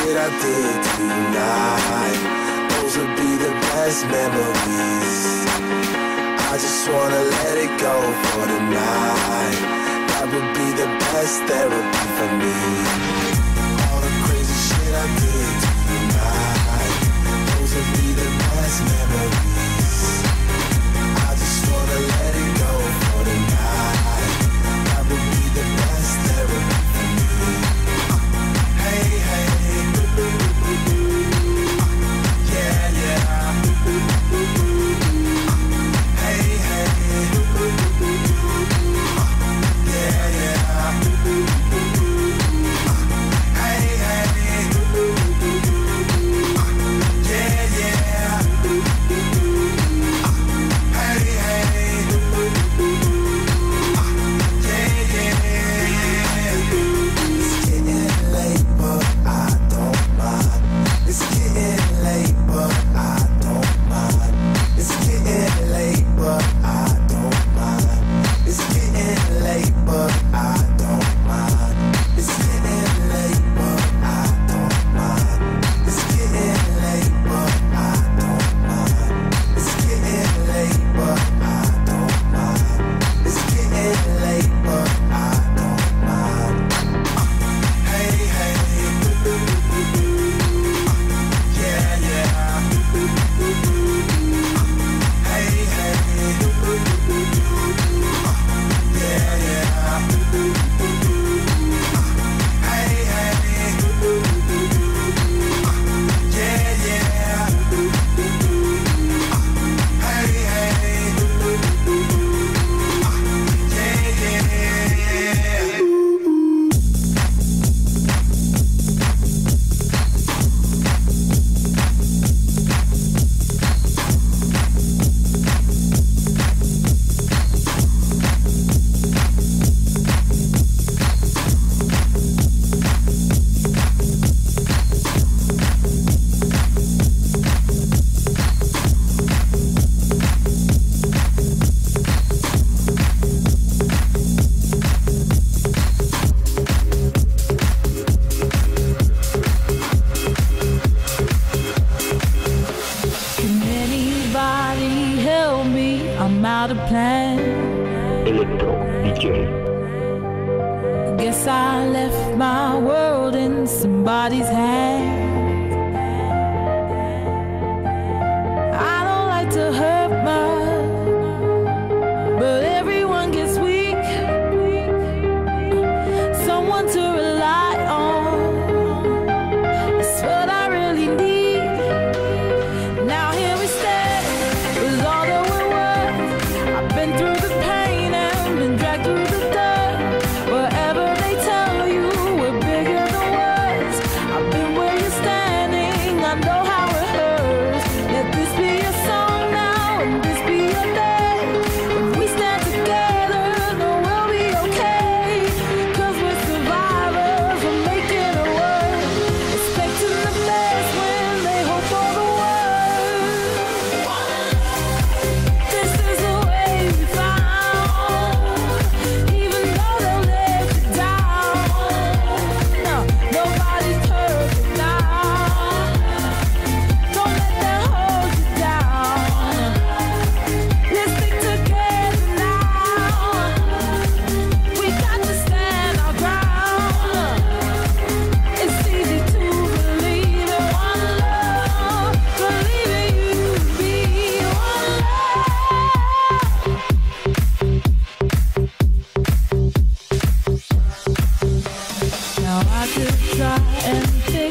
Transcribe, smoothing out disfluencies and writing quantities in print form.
shit I did tonight, those would be the best memories. I just wanna let it go for tonight. That would be the best therapy for me. All the crazy shit I did tonight, those would be the best memories. I just wanna let it go for tonight. That would be the best therapy for me. Hey, hey, yeah, yeah. Hey, hey, yeah, yeah. Hey, hey, yeah, yeah. Hey, hey, yeah, yeah. It's getting late, but I don't mind. It's getting late, but I don't mind. It's getting late, but I don't mind. It's getting late, but I don't mind. It's getting late, but I don't mind. It's getting late, but I don't mind. It's getting late, but I don't mind. It's getting late, but I don't mind. Hey, hey, yeah, yeah. Hey, hey, yeah, yeah. Hey, hey, yeah, yeah. Hey, hey, yeah, yeah. Can anybody help me? I'm out of plan. Electro DJ. Guess I left my world in somebody's hands. I don't like to hurt much, but everyone gets weak. Someone to rely on. It's what I really need. Now here we stand with all that we're worth. I've been through the pain and been dragged through the dirt. Wherever they tell you we're bigger than words, I've been where you're standing. I know how it hurts. Let this be a song now and this be your day. If we stand together, then we'll be okay. 'Cause we're survivors, we're making it work. Expecting the best when they hope for the worst. This is the way we found. Even though they'll let you down, no, nobody's perfect now. Don't let them hold you down. Let's stick together now. We got to stand our ground. It's easy to believe in one love, believe in you to be one love. Now I could try and take